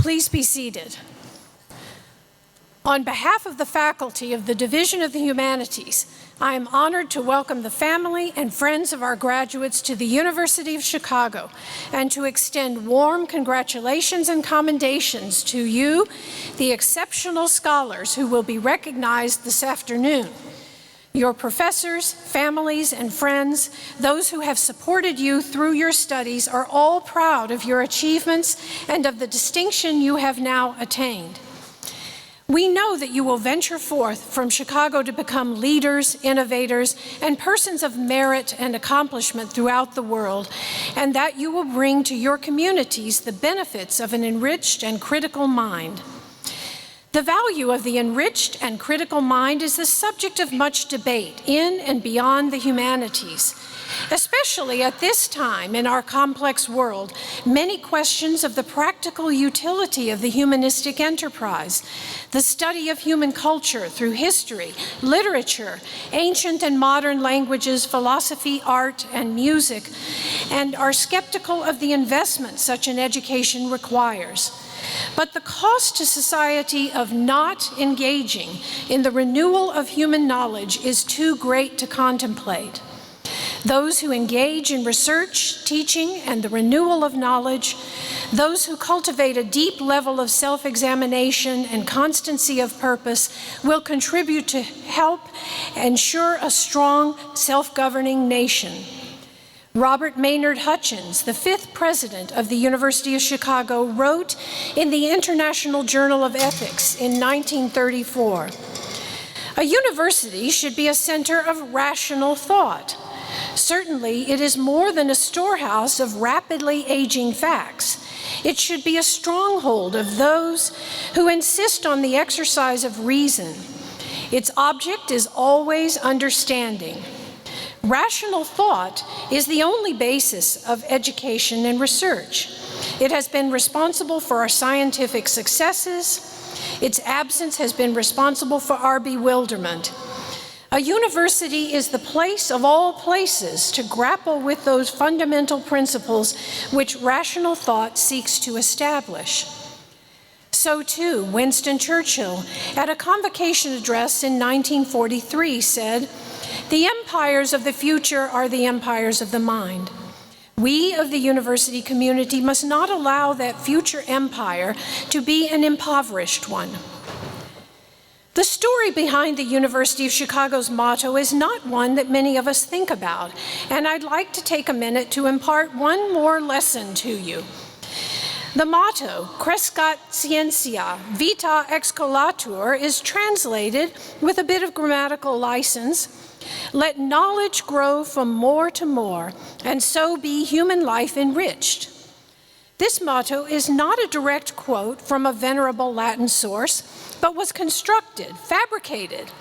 Please be seated. On behalf of the faculty of the Division of the Humanities, I am honored to welcome the family and friends of our graduates to the University of Chicago and to extend warm congratulations and commendations to you, the exceptional scholars who will be recognized this afternoon. Your professors, families, and friends, those who have supported you through your studies, are all proud of your achievements and of the distinction you have now attained. We know that you will venture forth from Chicago to become leaders, innovators, and persons of merit and accomplishment throughout the world, and that you will bring to your communities the benefits of an enriched and critical mind. The value of the enriched and critical mind is the subject of much debate in and beyond the humanities. Especially at this time in our complex world, many questions of the practical utility of the humanistic enterprise, the study of human culture through history, literature, ancient and modern languages, philosophy, art, and music, and are skeptical of the investment such an education requires. But the cost to society of not engaging in the renewal of human knowledge is too great to contemplate. Those who engage in research, teaching, and the renewal of knowledge, those who cultivate a deep level of self-examination and constancy of purpose will contribute to help ensure a strong, self-governing nation. Robert Maynard Hutchins, the 5th president of the University of Chicago, wrote in the International Journal of Ethics in 1934, "A university should be a center of rational thought. Certainly, it is more than a storehouse of rapidly aging facts. It should be a stronghold of those who insist on the exercise of reason. Its object is always understanding. Rational thought is the only basis of education and research. It has been responsible for our scientific successes. Its absence has been responsible for our bewilderment. A university is the place of all places to grapple with those fundamental principles which rational thought seeks to establish." So too, Winston Churchill, at a Convocation address in 1943, said, "The empires of the future are the empires of the mind. We of the university community must not allow that future empire to be an impoverished one." The story behind the University of Chicago's motto is not one that many of us think about, and I'd like to take a minute to impart one more lesson to you. The motto, Crescat Scientia, Vita Excolatur, is translated with a bit of grammatical license, "Let knowledge grow from more to more, and so be human life enriched." This motto is not a direct quote from a venerable Latin source, but was constructed, fabricated,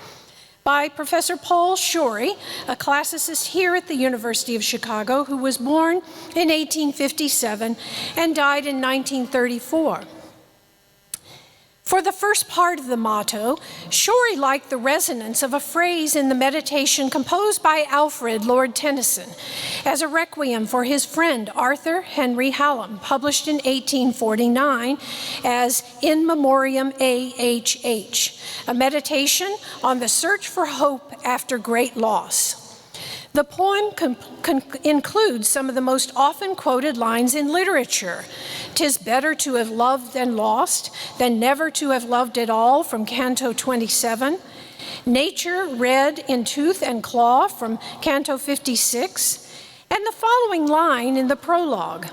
by Professor Paul Shorey, a classicist here at the University of Chicago who was born in 1857 and died in 1934. For the first part of the motto, Shorey liked the resonance of a phrase in the meditation composed by Alfred Lord Tennyson as a requiem for his friend Arthur Henry Hallam, published in 1849 as In Memoriam A.H.H., a meditation on the search for hope after great loss. The poem includes some of the most often quoted lines in literature. "'Tis better to have loved and lost than never to have loved at all," from Canto 27. "Nature red in tooth and claw," from Canto 56. And the following line in the prologue,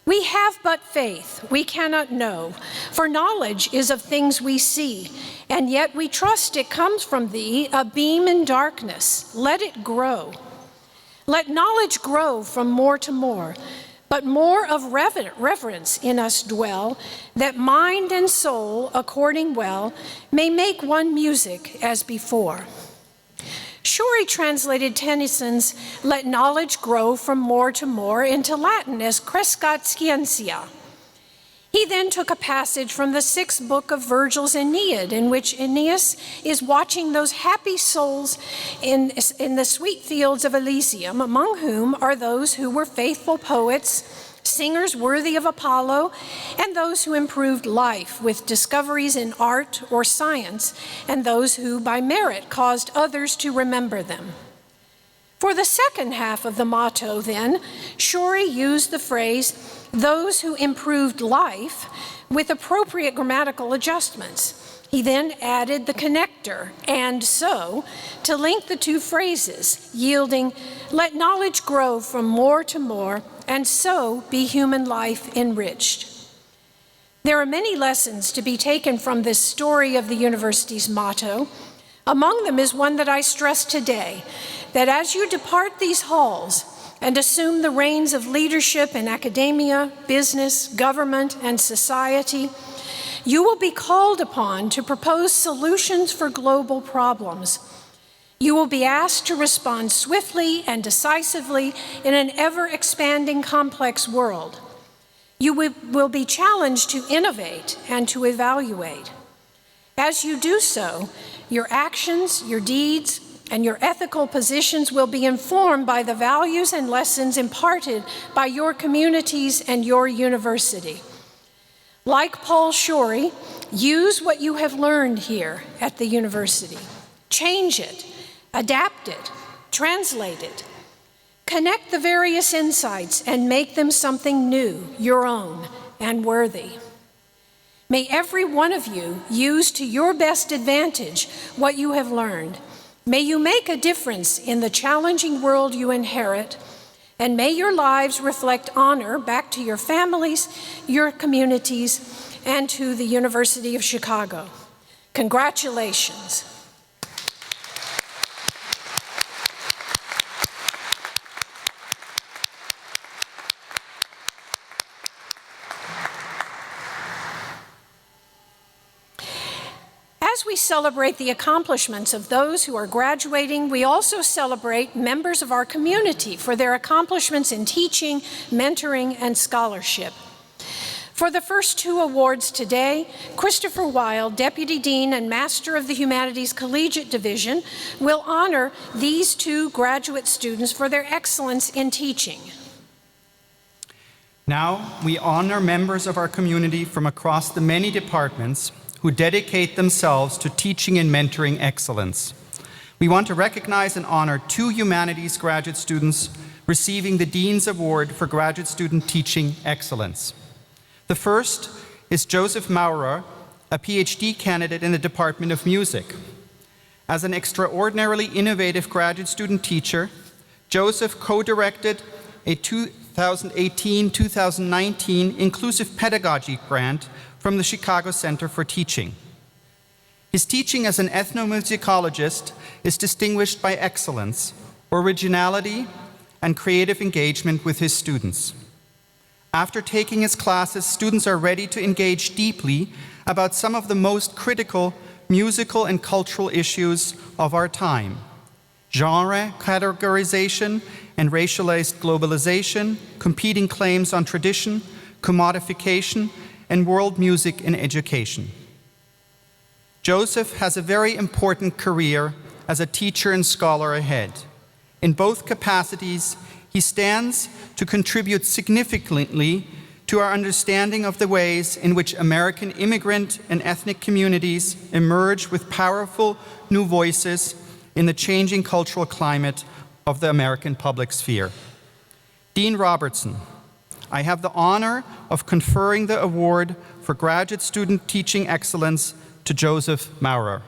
"We have but faith, we cannot know, for knowledge is of things we see, and yet we trust it comes from thee, a beam in darkness, let it grow. Let knowledge grow from more to more, but more of reverence in us dwell, that mind and soul, according well, may make one music as before." Shorey translated Tennyson's "Let knowledge grow from more to more" into Latin as Crescat Scientia. He then took a passage from the 6th book of Virgil's Aeneid, in which Aeneas is watching those happy souls in the sweet fields of Elysium, among whom are those who were faithful poets singers worthy of Apollo, and those who improved life with discoveries in art or science, and those who, by merit, caused others to remember them. For the second half of the motto, then, Shorey used the phrase, those who improved life, with appropriate grammatical adjustments. He then added the connector, and so, to link the two phrases, yielding, let knowledge grow from more to more, and so be human life enriched. There are many lessons to be taken from this story of the university's motto. Among them is one that I stress today, that as you depart these halls and assume the reins of leadership in academia, business, government, and society, you will be called upon to propose solutions for global problems. You will be asked to respond swiftly and decisively in an ever-expanding complex world. You will be challenged to innovate and to evaluate. As you do so, your actions, your deeds, and your ethical positions will be informed by the values and lessons imparted by your communities and your university. Like Paul Shorey, use what you have learned here at the university. Change it, adapt it, translate it. Connect the various insights and make them something new, your own, and worthy. May every one of you use to your best advantage what you have learned. May you make a difference in the challenging world you inherit, and may your lives reflect honor back to your families, your communities, and to the University of Chicago. Congratulations. As we celebrate the accomplishments of those who are graduating, we also celebrate members of our community for their accomplishments in teaching, mentoring, and scholarship. For the first two awards today, Christopher Weil, Deputy Dean and Master of the Humanities Collegiate Division, will honor these two graduate students for their excellence in teaching. Now, we honor members of our community from across the many departments who dedicate themselves to teaching and mentoring excellence. We want to recognize and honor two humanities graduate students receiving the Dean's Award for Graduate Student Teaching Excellence. The first is Joseph Maurer, a Ph.D. candidate in the Department of Music. As an extraordinarily innovative graduate student teacher, Joseph co-directed a 2018-2019 Inclusive Pedagogy grant from the Chicago Center for Teaching. His teaching as an ethnomusicologist is distinguished by excellence, originality, and creative engagement with his students. After taking his classes, students are ready to engage deeply about some of the most critical musical and cultural issues of our time: genre categorization and racialized globalization, competing claims on tradition, commodification, and world music in education. Joseph has a very important career as a teacher and scholar ahead. In both capacities, he stands to contribute significantly to our understanding of the ways in which American immigrant and ethnic communities emerge with powerful new voices in the changing cultural climate of the American public sphere. Dean Robertson, I have the honor of conferring the award for Graduate Student Teaching Excellence to Joseph Maurer.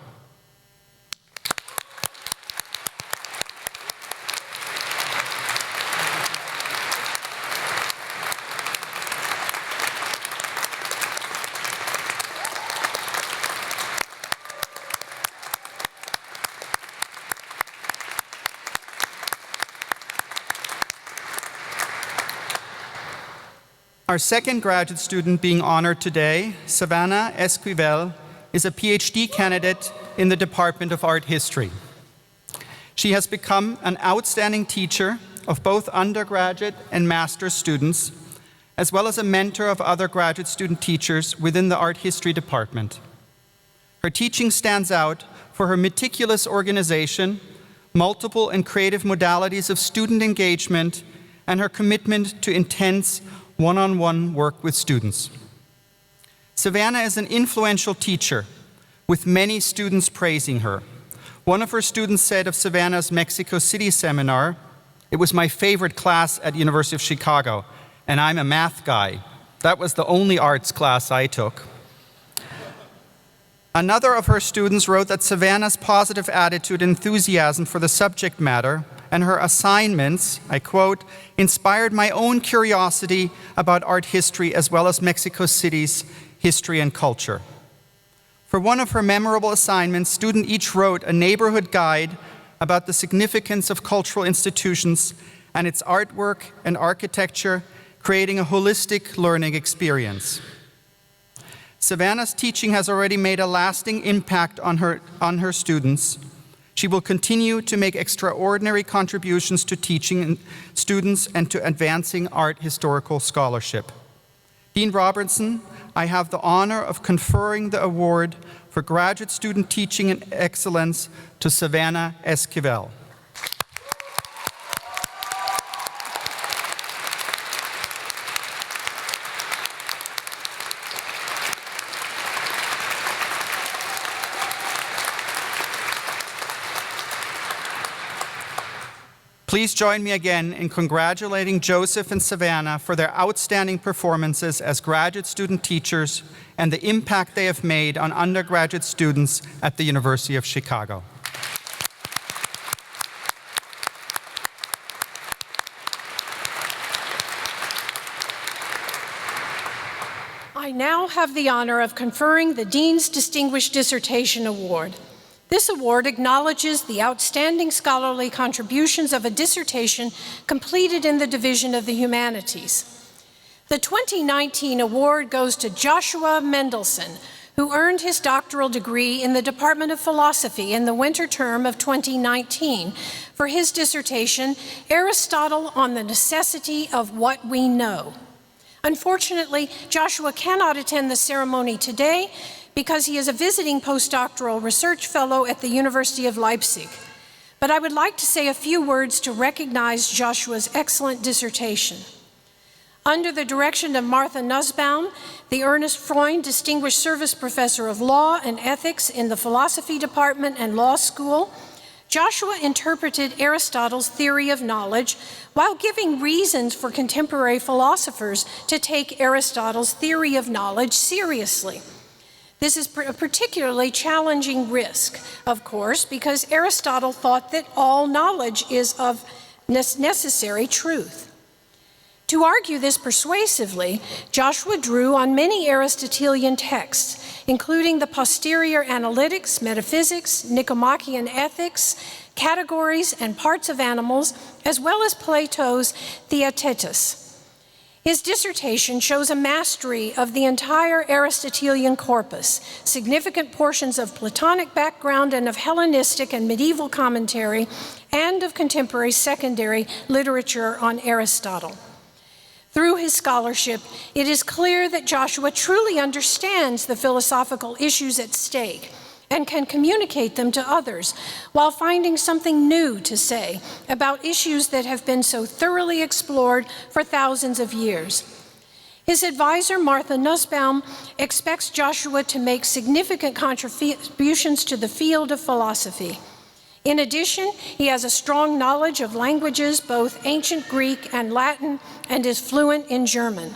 Our second graduate student being honored today, Savannah Esquivel, is a PhD candidate in the Department of Art History. She has become an outstanding teacher of both undergraduate and master's students, as well as a mentor of other graduate student teachers within the art history department. Her teaching stands out for her meticulous organization, multiple and creative modalities of student engagement, and her commitment to intense one-on-one work with students. Savannah is an influential teacher, with many students praising her. One of her students said of Savannah's Mexico City seminar, "It was my favorite class at University of Chicago, and I'm a math guy. That was the only arts class I took." Another of her students wrote that Savannah's positive attitude and enthusiasm for the subject matter and her assignments, I quote, "inspired my own curiosity about art history as well as Mexico City's history and culture." For one of her memorable assignments, students each wrote a neighborhood guide about the significance of cultural institutions and its artwork and architecture, creating a holistic learning experience. Savannah's teaching has already made a lasting impact on her students. She will continue to make extraordinary contributions to teaching students and to advancing art historical scholarship. Dean Robertson, I have the honor of conferring the award for graduate student teaching and excellence to Savannah Esquivel. Please join me again in congratulating Joseph and Savannah for their outstanding performances as graduate student teachers and the impact they have made on undergraduate students at the University of Chicago. I now have the honor of conferring the Dean's Distinguished Dissertation Award. This award acknowledges the outstanding scholarly contributions of a dissertation completed in the Division of the Humanities. The 2019 award goes to Joshua Mendelson, who earned his doctoral degree in the Department of Philosophy in the winter term of 2019 for his dissertation, Aristotle on the Necessity of What We Know. Unfortunately, Joshua cannot attend the ceremony today because he is a visiting postdoctoral research fellow at the University of Leipzig. But I would like to say a few words to recognize Joshua's excellent dissertation. Under the direction of Martha Nussbaum, the Ernest Freund Distinguished Service Professor of Law and Ethics in the Philosophy Department and Law School, Joshua interpreted Aristotle's theory of knowledge while giving reasons for contemporary philosophers to take Aristotle's theory of knowledge seriously. This is a particularly challenging risk, of course, because Aristotle thought that all knowledge is of necessary truth. To argue this persuasively, Joshua drew on many Aristotelian texts, including the Posterior Analytics, Metaphysics, Nicomachean Ethics, Categories and Parts of Animals, as well as Plato's Theaetetus. His dissertation shows a mastery of the entire Aristotelian corpus, significant portions of Platonic background and of Hellenistic and medieval commentary, and of contemporary secondary literature on Aristotle. Through his scholarship, it is clear that Joshua truly understands the philosophical issues at stake and can communicate them to others while finding something new to say about issues that have been so thoroughly explored for thousands of years. His advisor, Martha Nussbaum, expects Joshua to make significant contributions to the field of philosophy. In addition, he has a strong knowledge of languages, both ancient Greek and Latin, and is fluent in German.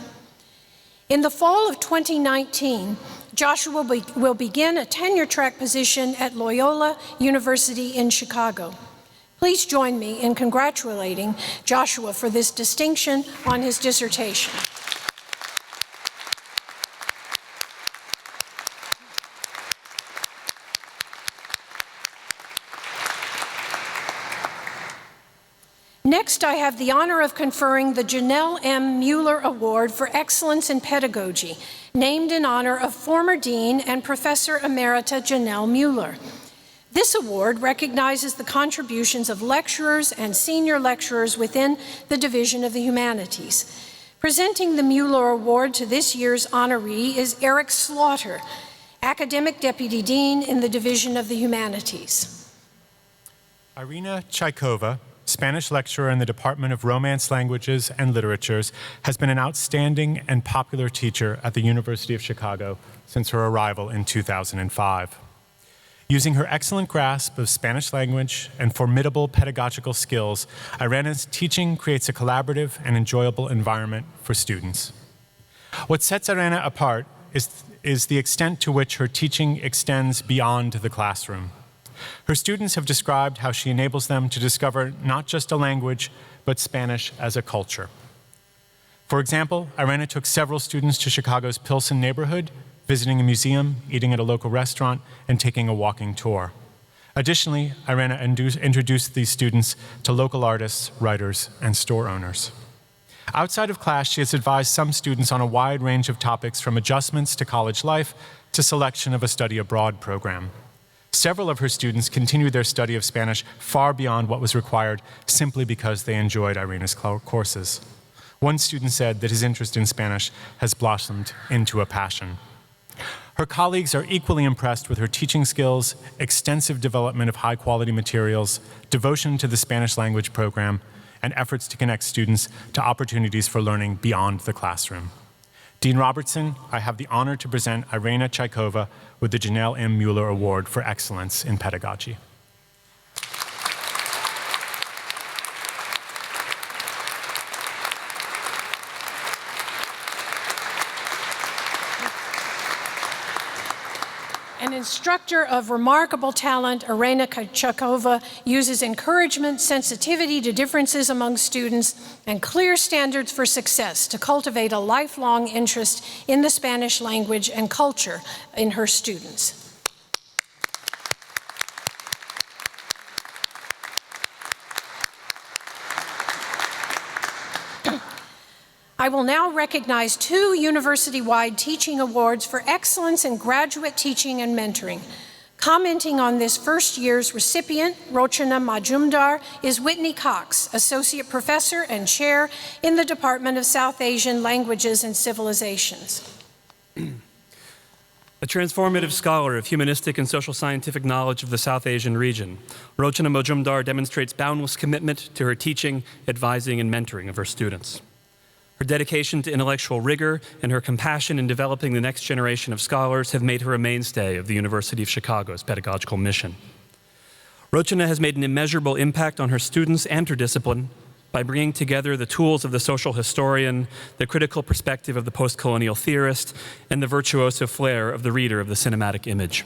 In the fall of 2019, Joshua will begin a tenure-track position at Loyola University in Chicago. Please join me in congratulating Joshua for this distinction on his dissertation. Next, I have the honor of conferring the Janelle M. Mueller Award for Excellence in Pedagogy, named in honor of former Dean and Professor Emerita Janelle Mueller. This award recognizes the contributions of lecturers and senior lecturers within the Division of the Humanities. Presenting the Mueller Award to this year's honoree is Eric Slaughter, Academic Deputy Dean in the Division of the Humanities. Irina Chaikova Spanish lecturer in the Department of Romance Languages and Literatures, has been an outstanding and popular teacher at the University of Chicago since her arrival in 2005. Using her excellent grasp of Spanish language and formidable pedagogical skills, Irena's teaching creates a collaborative and enjoyable environment for students. What sets Irena apart is the extent to which her teaching extends beyond the classroom. Her students have described how she enables them to discover not just a language, but Spanish as a culture. For example, Irena took several students to Chicago's Pilsen neighborhood, visiting a museum, eating at a local restaurant, and taking a walking tour. Additionally, Irena introduced these students to local artists, writers, and store owners. Outside of class, she has advised some students on a wide range of topics, from adjustments to college life to selection of a study abroad program. Several of her students continued their study of Spanish far beyond what was required simply because they enjoyed Irena's courses. One student said that his interest in Spanish has blossomed into a passion. Her colleagues are equally impressed with her teaching skills, extensive development of high-quality materials, devotion to the Spanish language program, and efforts to connect students to opportunities for learning beyond the classroom. Dean Robertson, I have the honor to present Irena Chaikova with the Janelle M. Mueller Award for Excellence in Pedagogy. An instructor of remarkable talent, Irena Chaikova uses encouragement, sensitivity to differences among students, and clear standards for success to cultivate a lifelong interest in the Spanish language and culture in her students. I will now recognize 2 university-wide teaching awards for excellence in graduate teaching and mentoring. Commenting on this first year's recipient, Rochana Majumdar, is Whitney Cox, Associate Professor and Chair in the Department of South Asian Languages and Civilizations. A transformative scholar of humanistic and social scientific knowledge of the South Asian region, Rochana Majumdar demonstrates boundless commitment to her teaching, advising, and mentoring of her students. Her dedication to intellectual rigor and her compassion in developing the next generation of scholars have made her a mainstay of the University of Chicago's pedagogical mission. Rochana has made an immeasurable impact on her students and her discipline by bringing together the tools of the social historian, the critical perspective of the post-colonial theorist, and the virtuoso flair of the reader of the cinematic image.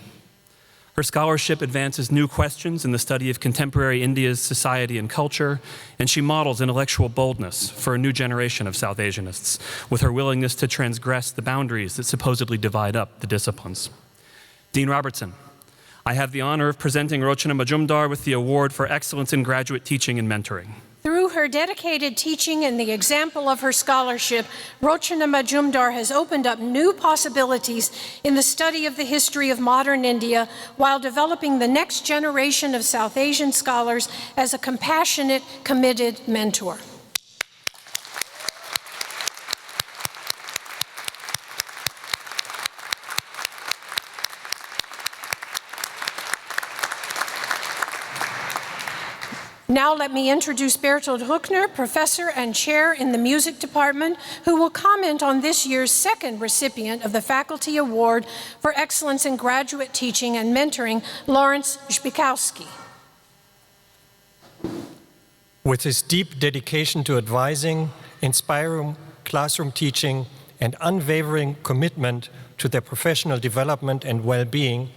Her scholarship advances new questions in the study of contemporary India's society and culture, and she models intellectual boldness for a new generation of South Asianists, with her willingness to transgress the boundaries that supposedly divide up the disciplines. Dean Robertson, I have the honor of presenting Rochana Majumdar with the Award for Excellence in Graduate Teaching and Mentoring. Through her dedicated teaching and the example of her scholarship, Rochana Majumdar has opened up new possibilities in the study of the history of modern India while developing the next generation of South Asian scholars as a compassionate, committed mentor. Now let me introduce Bertold Huckner, Professor and Chair in the Music Department, who will comment on this year's second recipient of the Faculty Award for Excellence in Graduate Teaching and Mentoring, Lawrence Zbikowski. With his deep dedication to advising, inspiring classroom teaching, and unwavering commitment to their professional development and well-being,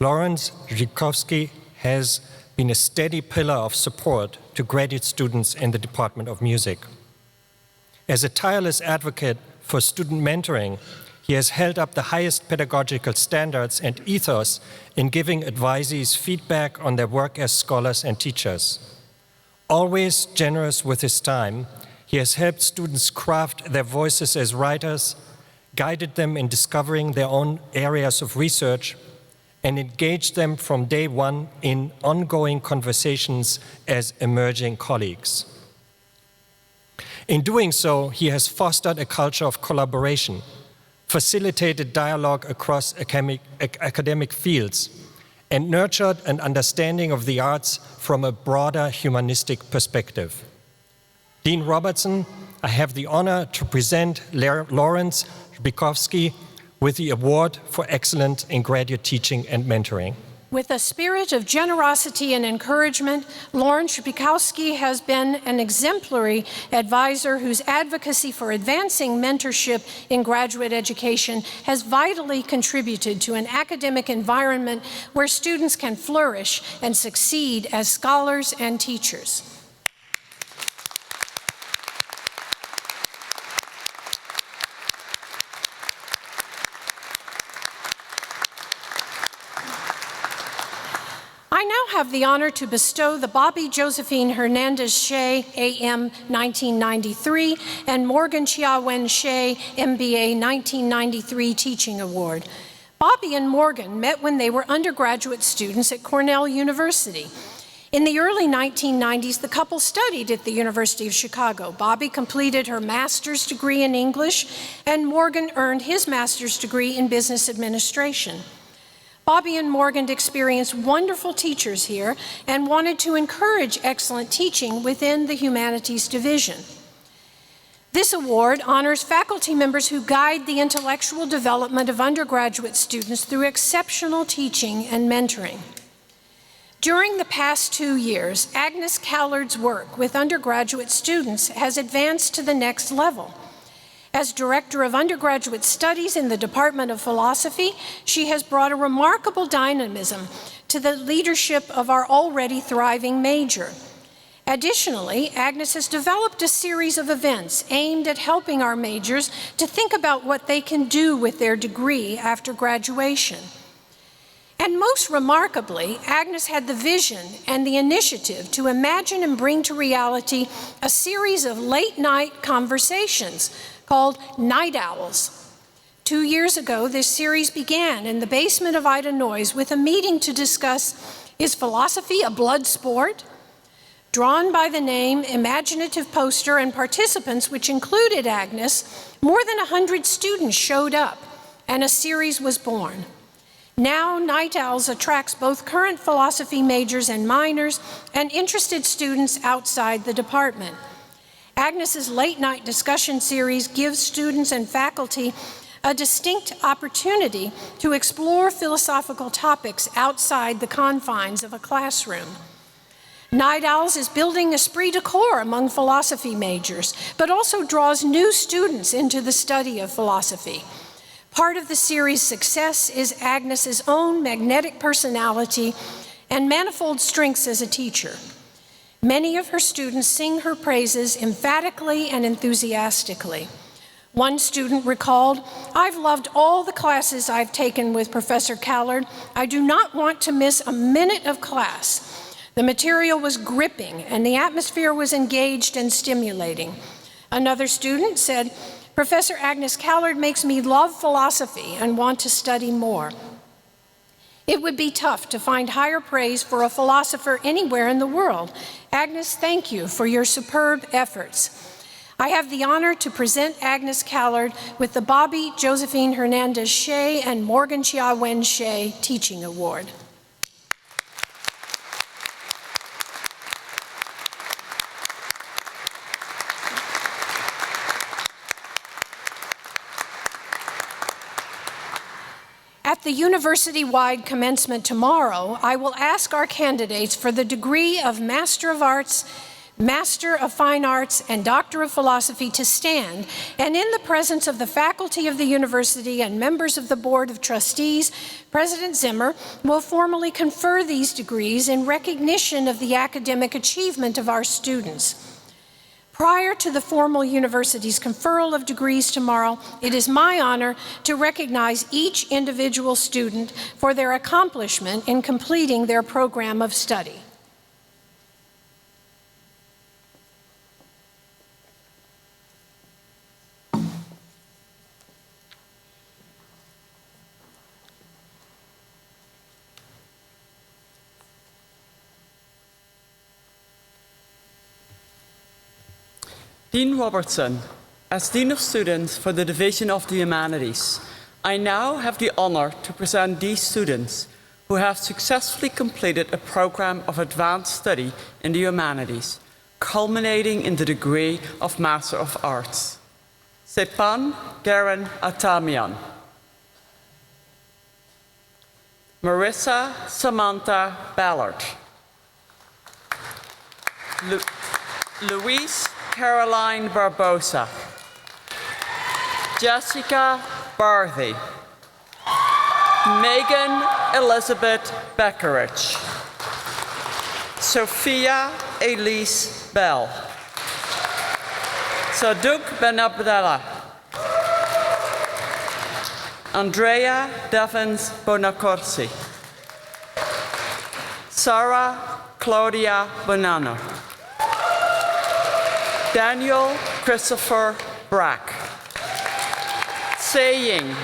Lawrence Zbikowski has been a steady pillar of support to graduate students in the Department of Music. As a tireless advocate for student mentoring, he has held up the highest pedagogical standards and ethos in giving advisees feedback on their work as scholars and teachers. Always generous with his time, he has helped students craft their voices as writers, guided them in discovering their own areas of research, and engaged them from day one in ongoing conversations as emerging colleagues. In doing so, he has fostered a culture of collaboration, facilitated dialogue across academic fields, and nurtured an understanding of the arts from a broader humanistic perspective. Dean Robertson, I have the honor to present Lawrence Bykowski with the Award for Excellence in Graduate Teaching and Mentoring. With a spirit of generosity and encouragement, Lawrence Bykowski has been an exemplary advisor whose advocacy for advancing mentorship in graduate education has vitally contributed to an academic environment where students can flourish and succeed as scholars and teachers. I now have the honor to bestow the Bobby Josephine Hernandez Shea, AM 1993, and Morgan Chia-Wen Shea, MBA 1993 Teaching Award. Bobby and Morgan met when they were undergraduate students at Cornell University. In the early 1990s, the couple studied at the University of Chicago. Bobby completed her master's degree in English, and Morgan earned his master's degree in business administration. Bobby and Morgan experienced wonderful teachers here and wanted to encourage excellent teaching within the Humanities Division. This award honors faculty members who guide the intellectual development of undergraduate students through exceptional teaching and mentoring. During the past 2 years, Agnes Callard's work with undergraduate students has advanced to the next level. As Director of Undergraduate Studies in the Department of Philosophy, she has brought a remarkable dynamism to the leadership of our already thriving major. Additionally, Agnes has developed a series of events aimed at helping our majors to think about what they can do with their degree after graduation. And most remarkably, Agnes had the vision and the initiative to imagine and bring to reality a series of late-night conversations called Night Owls. 2 years ago, this series began in the basement of Ida Noyes with a meeting to discuss, is philosophy a blood sport? Drawn by the name, imaginative poster, and participants, which included Agnes, more than 100 students showed up, and a series was born. Now, Night Owls attracts both current philosophy majors and minors and interested students outside the department. Agnes's late-night discussion series gives students and faculty a distinct opportunity to explore philosophical topics outside the confines of a classroom. Night Owls is building esprit de corps among philosophy majors, but also draws new students into the study of philosophy. Part of the series' success is Agnes's own magnetic personality and manifold strengths as a teacher. Many of her students sing her praises emphatically and enthusiastically. One student recalled, "I've loved all the classes I've taken with Professor Callard. I do not want to miss a minute of class. The material was gripping and the atmosphere was engaged and stimulating." Another student said, "Professor Agnes Callard makes me love philosophy and want to study more." It would be tough to find higher praise for a philosopher anywhere in the world. Agnes, thank you for your superb efforts. I have the honor to present Agnes Callard with the Bobby Josephine Hernandez Shea and Morgan Chia-Wen Shea Teaching Award. At the university-wide commencement tomorrow, I will ask our candidates for the degree of Master of Arts, Master of Fine Arts, and Doctor of Philosophy to stand, and in the presence of the faculty of the university and members of the Board of Trustees, President Zimmer will formally confer these degrees in recognition of the academic achievement of our students. Prior to the formal university's conferral of degrees tomorrow, it is my honor to recognize each individual student for their accomplishment in completing their program of study. Dean Robertson, as Dean of Students for the Division of the Humanities, I now have the honor to present these students who have successfully completed a program of advanced study in the humanities, culminating in the degree of Master of Arts. Sepan Garen Atamian. Marissa Samantha Ballard. Louise Caroline Barbosa. Jessica Barthy. Megan Elizabeth Beckerich. Sophia Elise Bell. Saduk Ben Abdallah. Andrea Devins Bonacorsi. Sarah Claudia Bonanno. Daniel Christopher Brack. Saying.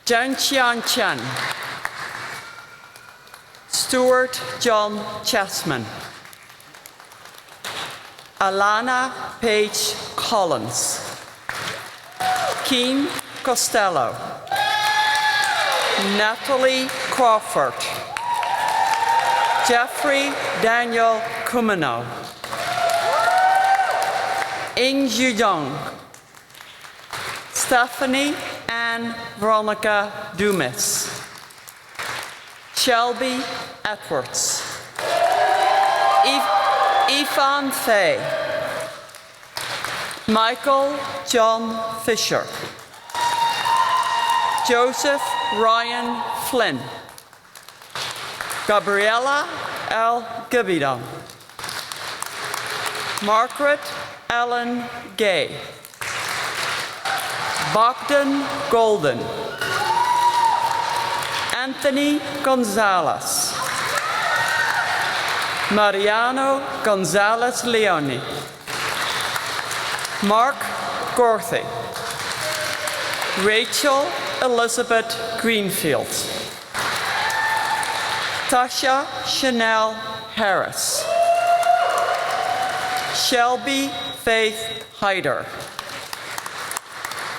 Jen Qian Chen. Stuart John Chessman. Alana Paige Collins. Keen Costello. Natalie Crawford. Jeffrey Daniel Kumino. Ing Young. Stephanie Ann Veronica Dumas. Shelby Edwards. Yvonne Fay. Michael John Fisher. Joseph Ryan Flynn. Gabriella L. Gabidon. Margaret Ellen Gay. Bogdan Golden. Anthony Gonzalez. Mariano Gonzalez Leone. Mark Gorthy. Rachel Elizabeth Greenfield. Tasha Chanel Harris. Shelby Faith Hyder.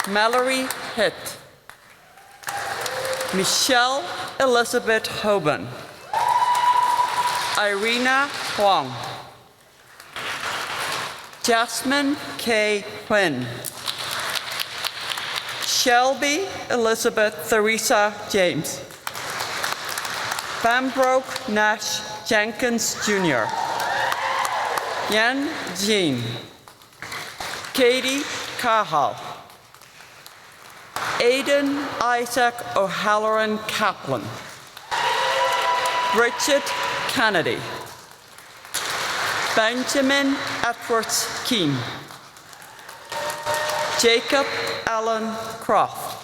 Mallory Hitt. Michelle Elizabeth Hoban. Irina Huang. Jasmine K. Quinn. Shelby Elizabeth Theresa James. Pembroke Nash Jenkins Jr. Yan Jean. Katie Cahal. Aidan Isaac O'Halloran Kaplan. Bridget Kennedy. Benjamin Edwards Keane. Jacob Allen Croft.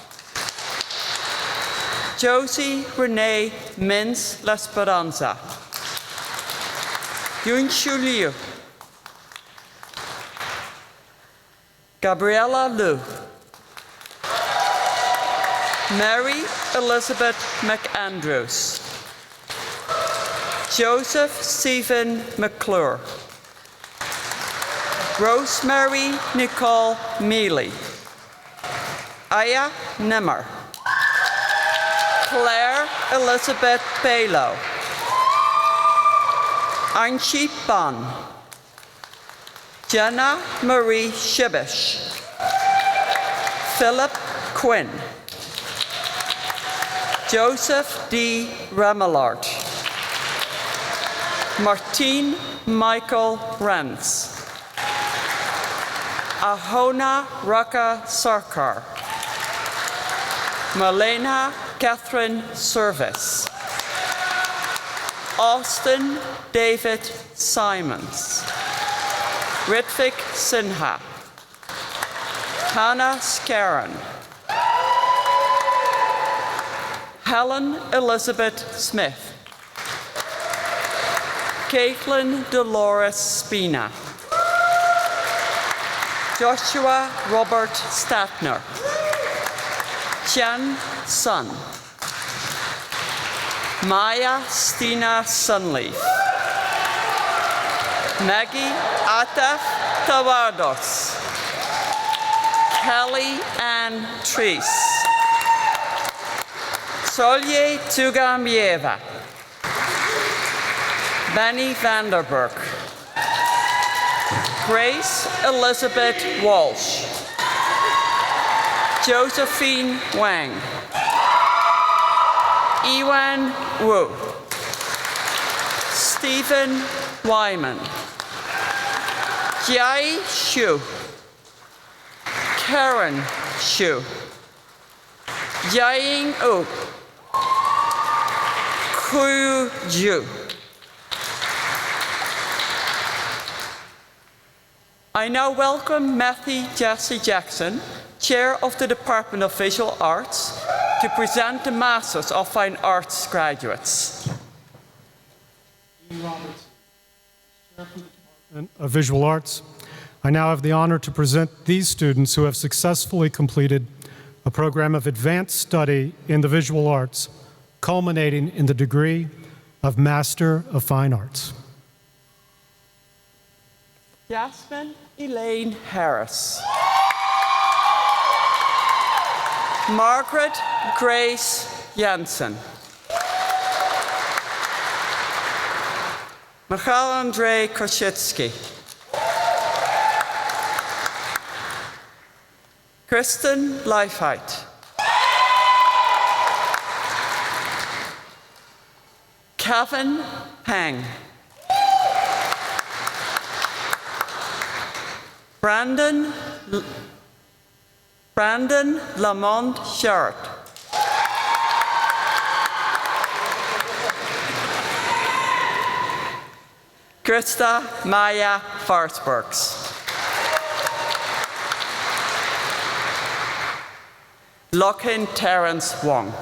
Josie Renee Mins L'Esperanza. Yunshu Liu. Gabriella Liu. Mary Elizabeth McAndrews. Joseph Stephen McClure. Rosemary Nicole Mealy. Aya Nemmer. Claire Elizabeth Balo. Anshi Ban. Jenna Marie Shibish. Philip Quinn. Joseph D. Remillard. Martine Michael Rentz. Ahona Raka Sarkar. Malena Catherine Service. Austin David Simons. Ritvik Sinha. Hannah Scaron. Helen Elizabeth Smith. Caitlin Dolores Spina. Joshua Robert Statner. Chen Sun. Maya Stina Sunleaf. Maggie Ataf Tawardos. Kelly Ann Treese. Solje Tugamieva, Benny Vanderburg, Grace Elizabeth Walsh, Josephine Wang, Iwan Wu, Stephen Wyman, Jai Xu, Karen Xu, Yaying U, Ku Ju. I now welcome Matthew Jesse Jackson, Chair of the Department of Visual Arts, to present the Masters of Fine Arts graduates. Of Visual Arts, I now have the honor to present these students who have successfully completed a program of advanced study in the visual arts, culminating in the degree of Master of Fine Arts. Jasmine Elaine Harris. Margaret Grace Jensen. Michal Andrzej Koszycki. Kristen Leifheit. Kevin Pang. Brandon Lamont Sherritt. Krista Maya Farsbergs. Lochin Terrence Wong.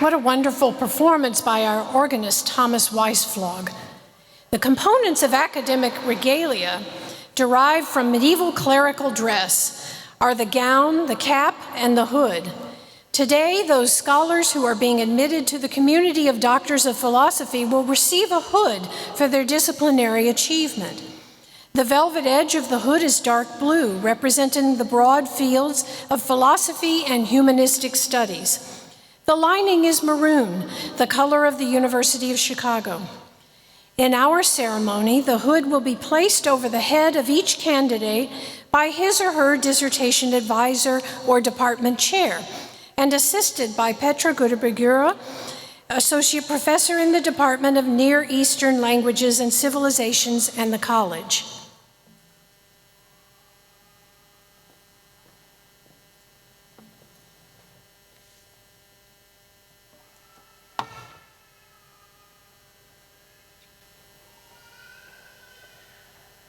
What a wonderful performance by our organist, Thomas Weisflog. The components of academic regalia derived from medieval clerical dress are the gown, the cap, and the hood. Today, those scholars who are being admitted to the community of doctors of philosophy will receive a hood for their disciplinary achievement. The velvet edge of the hood is dark blue, representing the broad fields of philosophy and humanistic studies. The lining is maroon, the color of the University of Chicago. In our ceremony, the hood will be placed over the head of each candidate by his or her dissertation advisor or department chair, and assisted by Petra Gudebergura, Associate Professor in the Department of Near Eastern Languages and Civilizations and the College.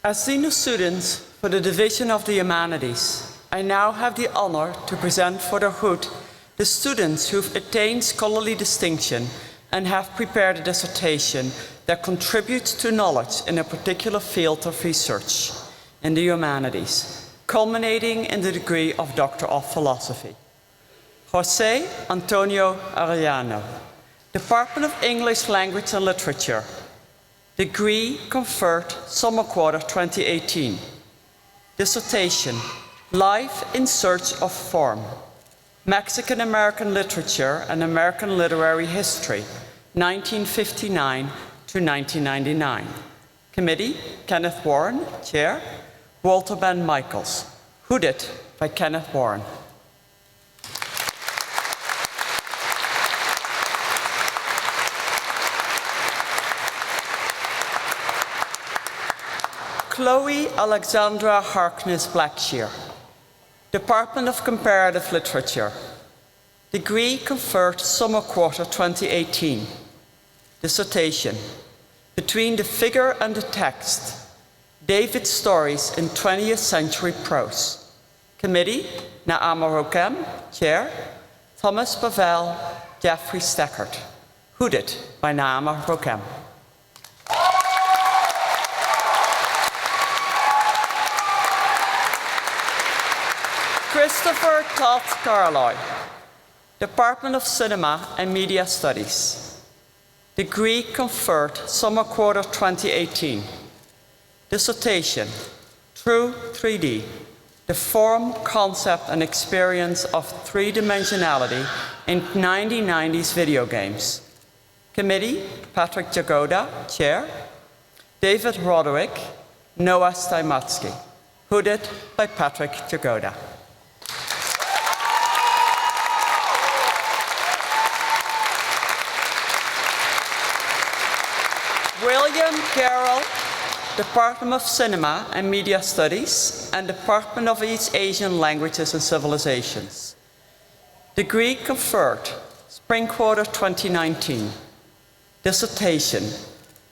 As Dean of Students for the Division of the Humanities, I now have the honor to present for the hood the students who've attained scholarly distinction and have prepared a dissertation that contributes to knowledge in a particular field of research in the humanities, culminating in the degree of Doctor of Philosophy. José Antonio Arellano, Department of English Language and Literature, degree conferred summer quarter 2018. Dissertation, Life in Search of Form, Mexican-American Literature and American Literary History, 1959 to 1999. Committee, Kenneth Warren, Chair, Walter Ben Michaels, hooded by Kenneth Warren. Chloe Alexandra Harkness Blackshear, Department of Comparative Literature, degree conferred summer quarter 2018. Dissertation, Between the Figure and the Text, David's Stories in 20th Century Prose. Committee, Naama Rokem, Chair, Thomas Pavel, Jeffrey Steckert, hooded by Naama Rokem. Christopher Todd Carloy, Department of Cinema and Media Studies, degree conferred summer quarter 2018. Dissertation, True 3D, the form, concept, and experience of three-dimensionality in 1990s video games. Committee, Patrick Jagoda, Chair, David Roderick, Noah Steimatsky, hooded by Patrick Jagoda. William Carroll, Department of Cinema and Media Studies and Department of East Asian Languages and Civilizations. Degree conferred, spring quarter 2019. Dissertation,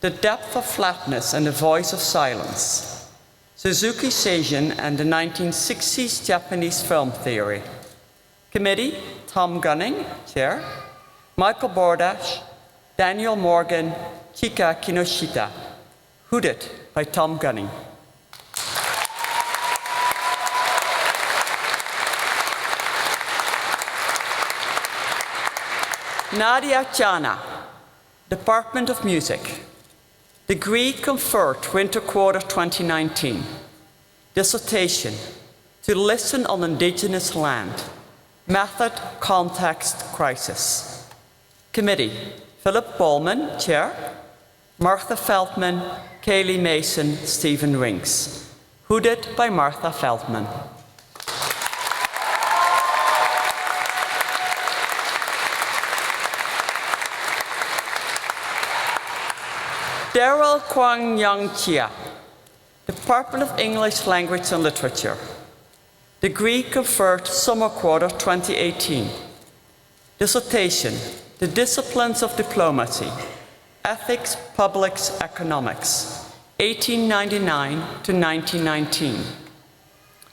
The Depth of Flatness and the Voice of Silence. Suzuki Seijin and the 1960s Japanese Film Theory. Committee, Tom Gunning, Chair, Michael Bordash, Daniel Morgan, Chika Kinoshita, hooded by Tom Gunning. Nadia Chana, Department of Music, degree conferred winter quarter 2019. Dissertation, To Listen on Indigenous Land, method, context, crisis. Committee, Philip Ballman, Chair, Martha Feldman, Kaylee Mason, Stephen Rings, hooded by Martha Feldman. Daryl Kwang Yang Chia, Department of English Language and Literature, degree conferred summer quarter 2018. Dissertation, The Disciplines of Diplomacy, Ethics, Publics, Economics, 1899 to 1919.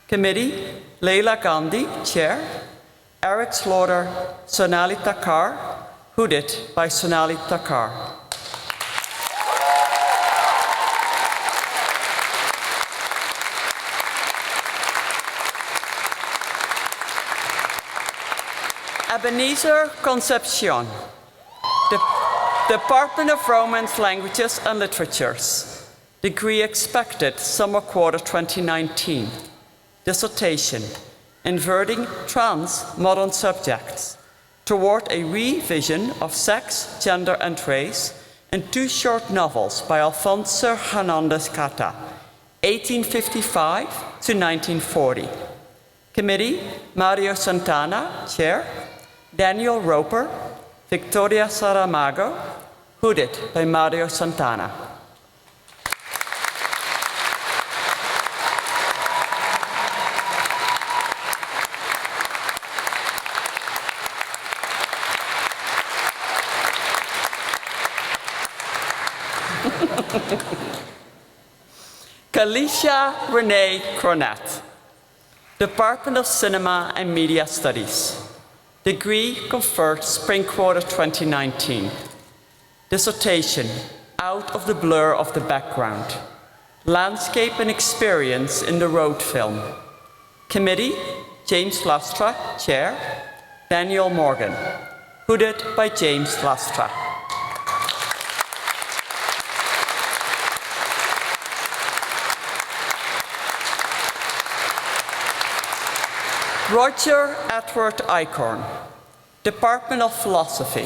Committee, Leila Gandhi, Chair, Eric Slaughter, Sonali Takar, hooded by Sonali Thakkar. Ebenezer Concepcion, Department of Romance Languages and Literatures, degree expected summer quarter 2019, dissertation, inverting trans modern subjects toward a revision of sex, gender and race in 2 short novels by Alfonso Hernández Cata, 1855 to 1940. Committee, Mario Santana, Chair, Daniel Roper, Victoria Saramago, hooded by Mario Santana. Kalisha Renee Cronet, Department of Cinema and Media Studies, degree conferred spring quarter 2019, dissertation, Out of the Blur of the Background, Landscape and Experience in the Road Film. Committee, James Lastra, Chair, Daniel Morgan, hooded by James Lastra. Roger Edward Eichhorn, Department of Philosophy,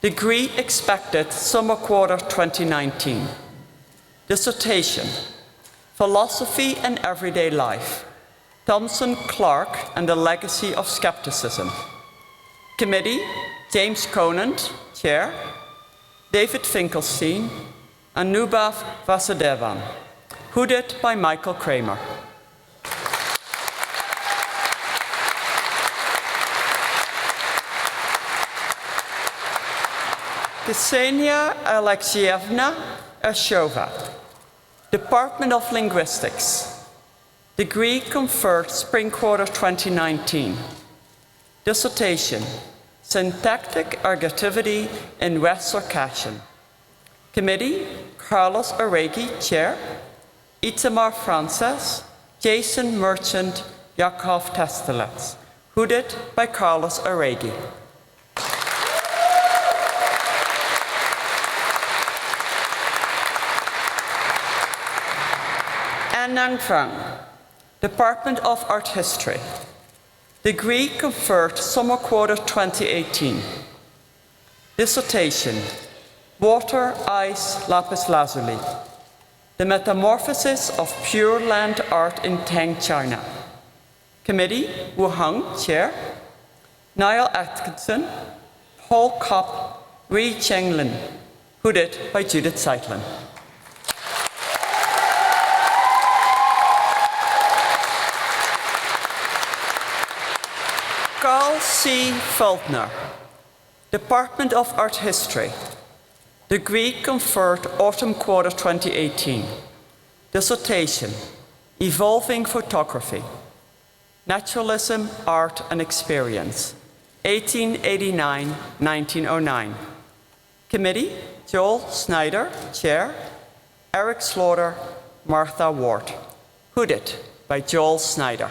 degree expected summer quarter 2019, dissertation, Philosophy and Everyday Life, Thomson Clark and the Legacy of Skepticism. Committee, James Conant, Chair, David Finkelstein, Anubhav Vasudevan, hooded by Michael Kramer. Ksenia Alexievna Ershova, Department of Linguistics, degree conferred spring quarter 2019, dissertation, Syntactic Ergativity in West Circassian. Committee, Carlos Arregui, Chair, Itamar Frances, Jason Merchant, Yakov Testelets, hooded by Carlos Arregui. Nang Fang, Department of Art History, degree conferred summer quarter 2018, dissertation, Water, Ice, Lapis Lazuli, The Metamorphosis of Pure Land Art in Tang, China. Committee, Wu Hang, Chair, Niall Atkinson, Paul Kopp, Wei Chenglin, hooded by Judith Zeitlin. Carl C. Feldner, Department of Art History, degree conferred autumn quarter 2018, dissertation, Evolving Photography, Naturalism, Art and Experience, 1889-1909. Committee, Joel Snyder, Chair, Eric Slaughter, Martha Ward, hooded by Joel Snyder.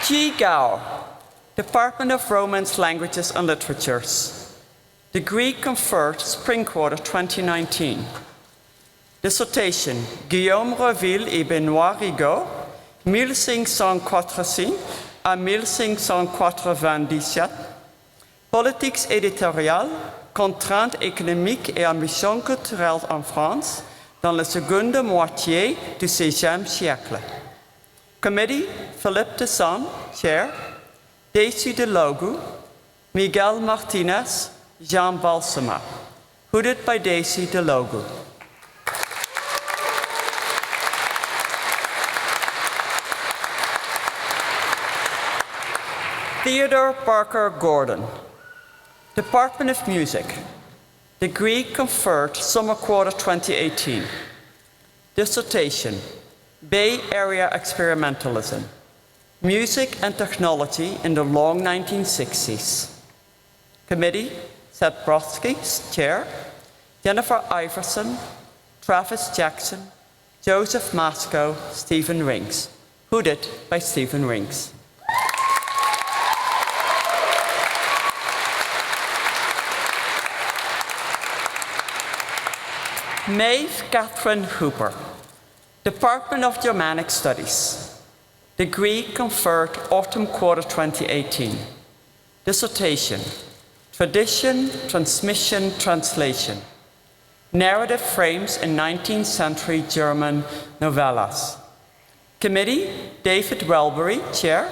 Ji Gao, Department of Romance Languages and Literatures, degree conferred spring quarter 2019, dissertation, Guillaume Reville et Benoît Rigaud, 1586 à 1597, Politiques éditoriales, contraintes économiques et ambitions culturelles en France dans la seconde moitié du XVIe siècle. Committee, Philippe de San, Chair, Daisy de Logu, Miguel Martinez, Jean Balsama, hooded by Daisy de Logu. Theodore Parker Gordon, Department of Music, degree conferred summer quarter 2018, dissertation, Bay Area Experimentalism, Music and Technology in the Long 1960s. Committee, Seth Brodsky, Chair, Jennifer Iverson, Travis Jackson, Joseph Masco, Stephen Rings. Hooded by Stephen Rings. Maeve Catherine Hooper, Department of Germanic Studies. Degree conferred autumn quarter 2018. Dissertation, Tradition, Transmission, Translation. Narrative frames in 19th century German novellas. Committee, David Welbury, Chair,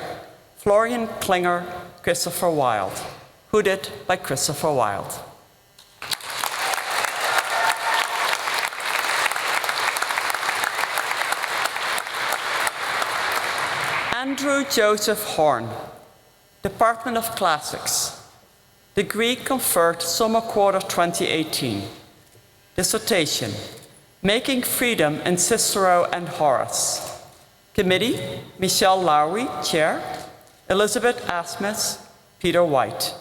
Florian Klinger, Christopher Wilde. Hooded by Christopher Wilde. Andrew Joseph Horn, Department of Classics. Degree conferred summer quarter 2018. Dissertation, Making Freedom in Cicero and Horace. Committee, Michelle Lowry, Chair, Elizabeth Asmus, Peter White.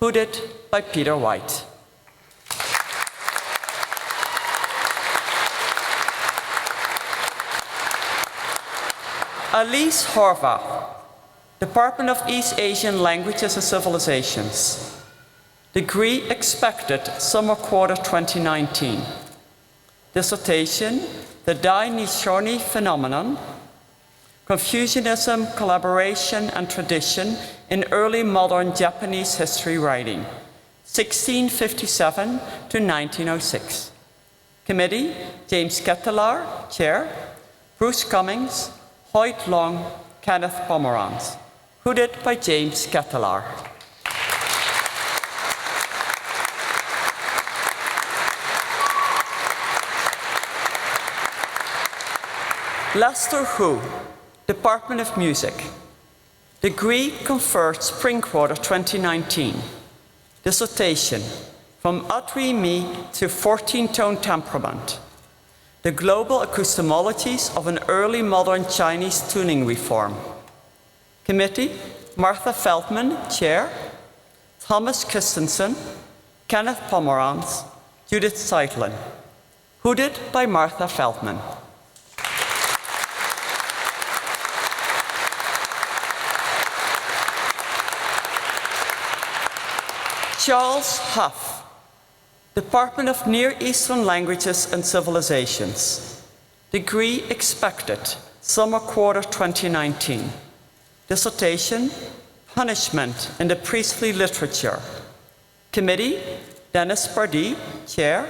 Hooded by Peter White. Elise Horvath, Department of East Asian Languages and Civilizations. Degree expected summer quarter 2019. Dissertation, The Dai-Nishoni Phenomenon, Confucianism, Collaboration and Tradition in Early Modern Japanese History Writing, 1657 to 1906. Committee, James Ketelaar, Chair, Bruce Cummings, Hoyt Long, Kenneth Pomerantz. Hooded by James Ketelaar. Lester Hu, Department of Music. Degree conferred spring quarter 2019. Dissertation, From Adri Mi to 14-Tone Temperament. The Global Acoustomologies of an Early Modern Chinese Tuning Reform. Committee, Martha Feldman, Chair, Thomas Christensen, Kenneth Pomerantz, Judith Zeitlin. Hooded by Martha Feldman. Charles Huff, Department of Near Eastern Languages and Civilizations. Degree expected, summer quarter 2019. Dissertation, Punishment in the Priestly Literature. Committee, Dennis Pardee, Chair,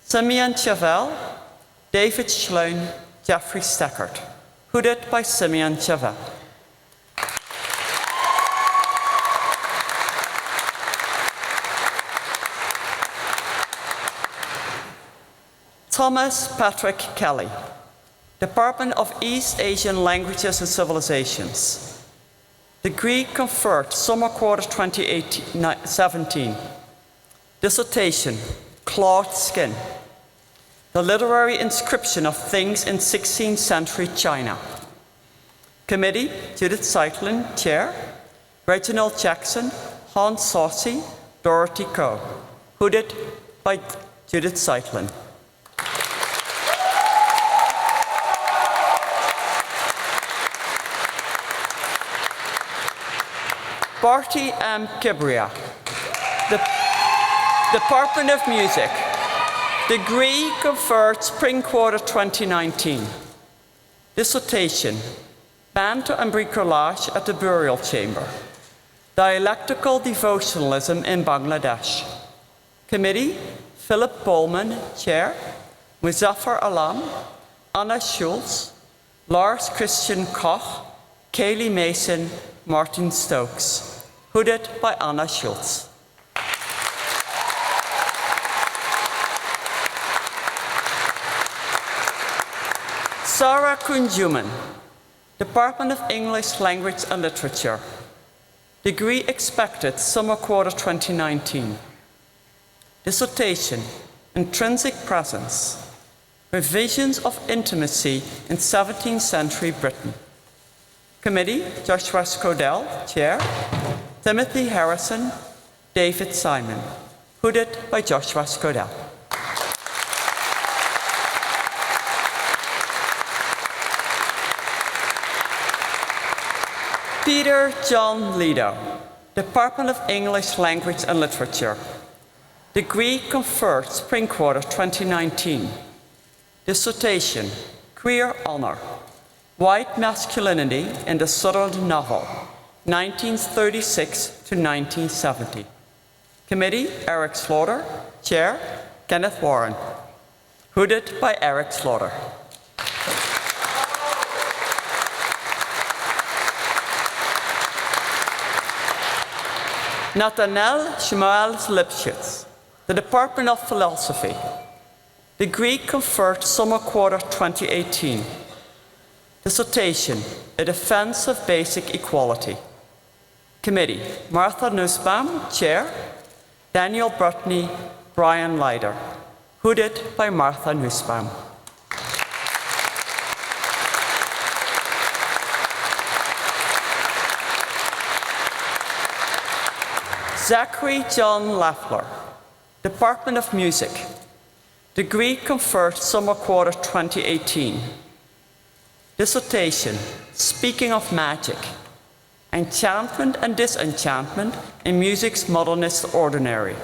Simeon Chevelle, David Schleun, Jeffrey Steckert. Hooded by Simeon Chevelle. Thomas Patrick Kelly, Department of East Asian Languages and Civilizations. Degree conferred summer quarter 2017. Dissertation, Clawed Skin. The Literary Inscription of Things in 16th Century China. Committee, Judith Zeitlin, Chair, Reginald Jackson, Hans Saucy, Dorothy Coe. Hooded by Judith Zeitlin. Barty M. Kibria, Department of Music. Degree conferred spring quarter 2019. Dissertation, Banter and Bricolage at the Burial Chamber. Dialectical Devotionalism in Bangladesh. Committee, Philip Bowman, Chair, Muzaffar Alam, Anna Schulz, Lars Christian Koch, Kaylee Mason, Martin Stokes. Hooded by Anna Schulz. Sarah Kunjuman, Department of English Language and Literature. Degree expected summer quarter 2019. Dissertation, Intrinsic Presence. with visions of intimacy in 17th century Britain. Committee, Joshua Scodell, Chair, Timothy Harrison, David Simon, hooded by Joshua Scodell. Peter John Lido, Department of English Language and Literature. Degree conferred Spring Quarter 2019. Dissertation, Career Honor, White Masculinity in the Southern Novel, 1936 to 1970. Committee, Eric Slaughter. Chair, Kenneth Warren. Hooded by Eric Slaughter. Nathanael Shmuel Lipschitz, the Department of Philosophy. Degree conferred Summer Quarter 2018. Dissertation, A Defense of Basic Equality. Committee, Martha Nussbaum, Chair, Daniel Brutney, Brian Leider. Hooded by Martha Nussbaum. Zachary John Lafler, Department of Music. Degree conferred Summer Quarter 2018. Dissertation, Speaking of Magic, Enchantment and Disenchantment in Music's Modernist Ordinary.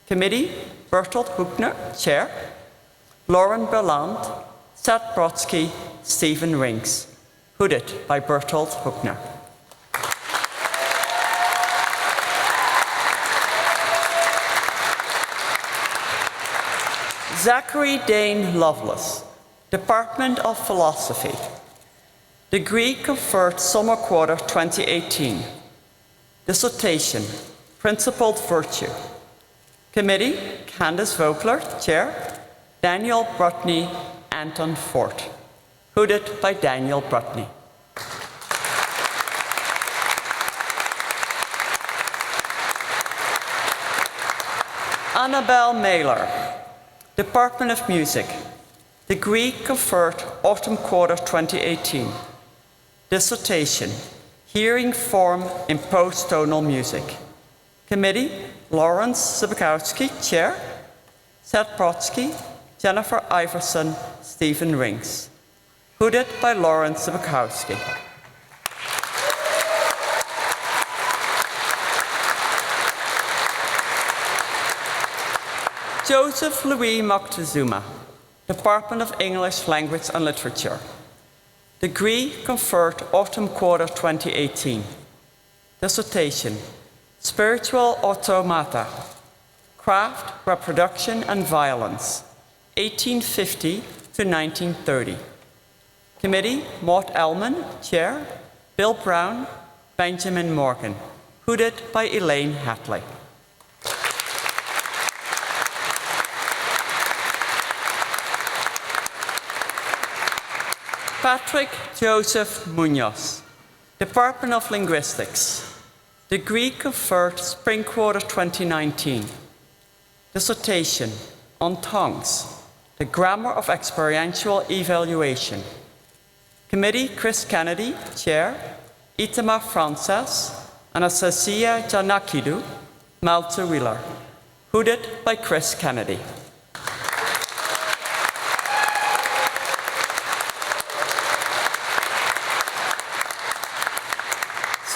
Committee, Bertolt Huchner, Chair, Lauren Berland, Seth Brodsky, Stephen Rings. Hooded by Bertolt Huchner. Zachary Dane Lovelace, Department of Philosophy. Degree conferred Summer Quarter 2018. Dissertation, Principled Virtue. Committee, Candace Vogler, Chair, Daniel Brutney, Anton Fort. Hooded by Daniel Brutney. Annabelle Mailer, Department of Music. Degree conferred Autumn Quarter 2018. Dissertation, Hearing Form in Post-Tonal Music. Committee, Lawrence Zibikowski, Chair, Seth Brodsky, Jennifer Iverson, Stephen Rings. Hooded by Lawrence Zibikowski. Joseph Louis Moctezuma, Department of English Language and Literature. Degree conferred Autumn Quarter 2018. Dissertation, Spiritual Automata, Craft, Reproduction and Violence, 1850 to 1930. Committee, Maud Ellman, Chair, Bill Brown, Benjamin Morgan. Hooded by Elaine Hatley. Patrick Joseph Munoz, Department of Linguistics. Degree conferred Spring Quarter 2019. Dissertation on Tongues, the Grammar of Experiential Evaluation. Committee, Chris Kennedy, Chair, Itama Frances, Anastasia Janakidou, Malte Wheeler. Hooded by Chris Kennedy.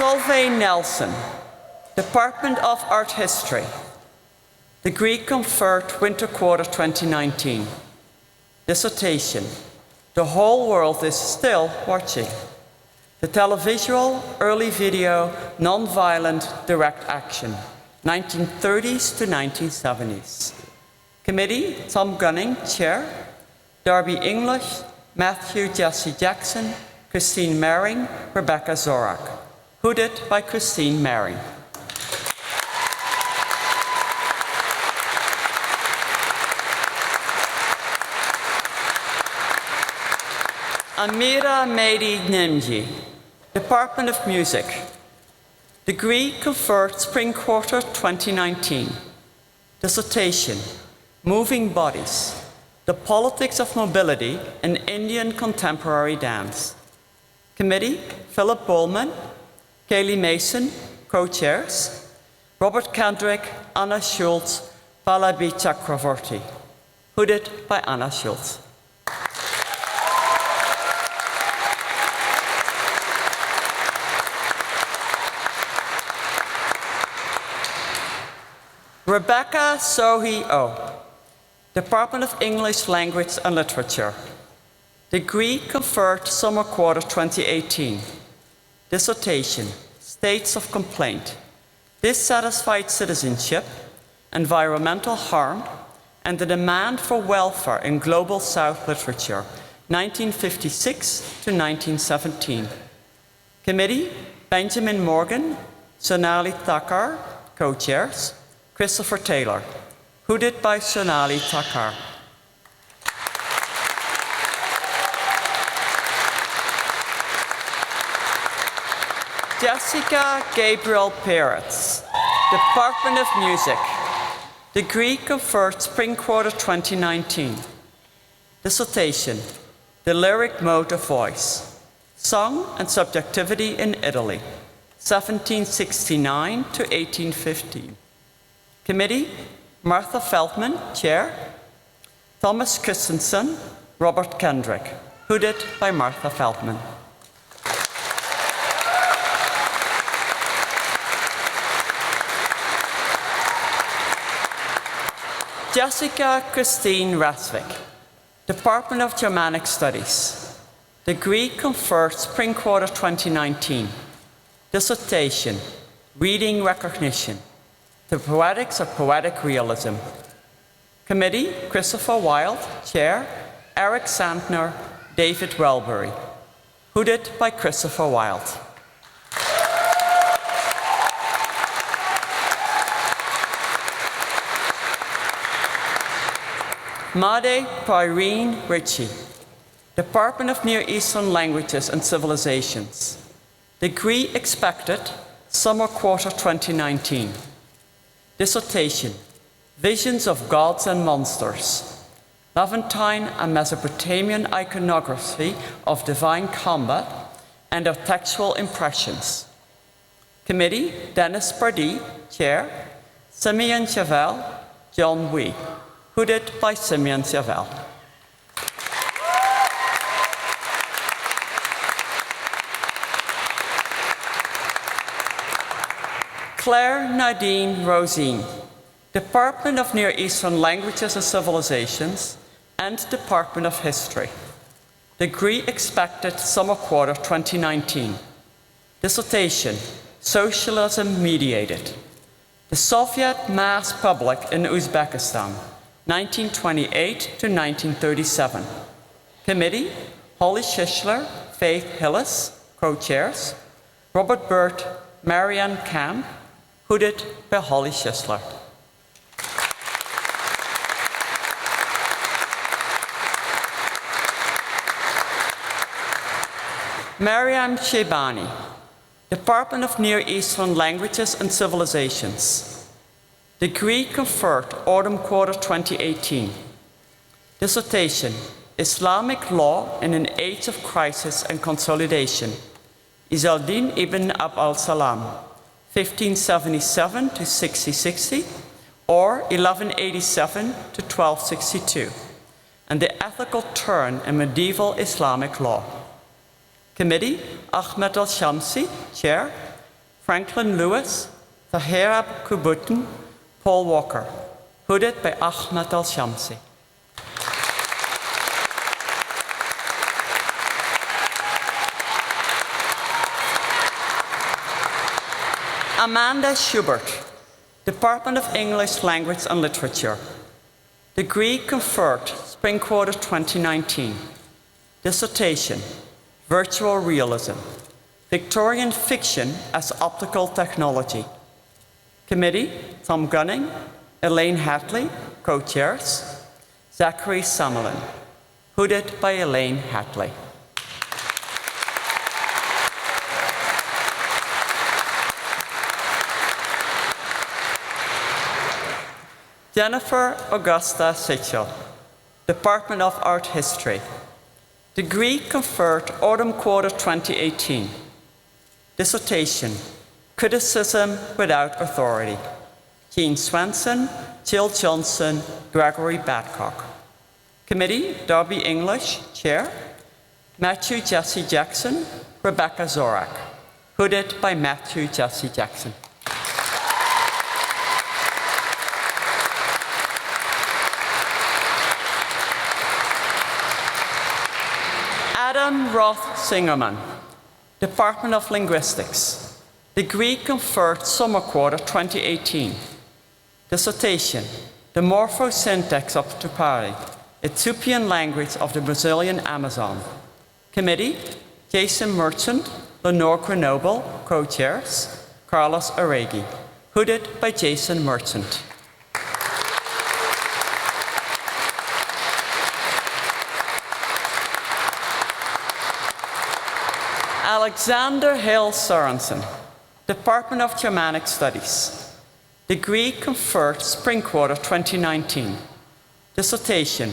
Solveig Nelson, Department of Art History. Degree conferred Winter Quarter 2019. Dissertation, The Whole World is Still Watching. The Televisual, Early Video, Nonviolent Direct Action, 1930s to 1970s. Committee, Tom Gunning, Chair, Darby English, Matthew Jesse Jackson, Christine Mering, Rebecca Zorak. Hooded by Christine Mering. Amira Mehdi Nimji, Department of Music. Degree conferred Spring Quarter 2019. Dissertation, Moving Bodies, The Politics of Mobility in Indian Contemporary Dance. Committee, Philip Bowman, Kaylee Mason, co-chairs, Robert Kendrick, Anna Schultz, Pallavi Chakravorty. Hooded by Anna Schultz. Rebecca Sohi O, Department of English Language and Literature. Degree conferred summer quarter 2018. Dissertation, States of Complaint, Dissatisfied Citizenship, Environmental Harm, and the Demand for Welfare in Global South Literature, 1956 to 1917. Committee, Benjamin Morgan, Sonali Thakkar, co-chairs, Christopher Taylor, hooded by Sonali Thakkar. Jessica Gabriel Peretz, Department of Music. Degree conferred spring quarter 2019. Dissertation, The Lyric Mode of Voice, Song and Subjectivity in Italy, 1769 to 1815. Committee, Martha Feldman, Chair, Thomas Christensen, Robert Kendrick, hooded by Martha Feldman. Jessica Christine Rasvik, Department of Germanic Studies. Degree conferred spring quarter 2019. Dissertation, Reading Recognition, The Poetics of Poetic Realism. Committee, Christopher Wilde, Chair, Eric Sandner, David Welbury. Hooded by Christopher Wilde. Made Pyrene Ritchie, Department of Near Eastern Languages and Civilizations. Degree expected, summer quarter 2019. Dissertation, Visions of Gods and Monsters, Levantine and Mesopotamian Iconography of Divine Combat and of Textual Impressions. Committee, Dennis Pardee, Chair, Simeon Chevelle, John Wee. Hooded by Simeon Chevelle. Claire Nadine Rosine, Department of Near Eastern Languages and Civilizations and Department of History. Degree expected summer quarter 2019. Dissertation, Socialism Mediated. The Soviet Mass Public in Uzbekistan, 1928 to 1937. Committee, Holly Schischler, Faith Hillis, co-chairs, Robert Burt, Marianne Camp, hooded by Holly Schischler. Mariam Shebani, Department of Near Eastern Languages and Civilizations. Degree conferred autumn quarter 2018. Dissertation, Islamic Law in an Age of Crisis and Consolidation. Izzeldin ibn Abd al-Salam, 1577 to 1660, or 1187 to 1262, and the ethical turn in medieval Islamic law. Committee, Ahmed al-Shamsi, Chair, Franklin Lewis, Zaherab Kubutin, Paul Walker, hooded by Ahmed al-Shamsi. Amanda Schubert, Department of English Language and Literature. Degree conferred, spring quarter 2019. Dissertation, Virtual Realism, Victorian Fiction as Optical Technology. Committee, Tom Gunning, Elaine Hatley, co-chairs, Zachary Summerlin, hooded by Elaine Hatley. Jennifer Augusta Sitchell, Department of Art History. Degree conferred autumn quarter 2018. Dissertation, Criticism Without Authority. Jean Swenson, Jill Johnson, Gregory Badcock. Committee, Darby English, Chair. Matthew Jesse Jackson, Rebecca Zorak. Hooded by Matthew Jesse Jackson. Adam Roth Singerman, Department of Linguistics. Degree conferred summer quarter 2018. Dissertation, The Morphosyntax of Tupari, Ethiopian language of the Brazilian Amazon. Committee, Jason Merchant, Lenore Grenoble, co-chairs, Carlos Aregi. Hooded by Jason Merchant. Alexander Hill Sorensen, Department of Germanic Studies. Degree conferred spring quarter 2019. Dissertation,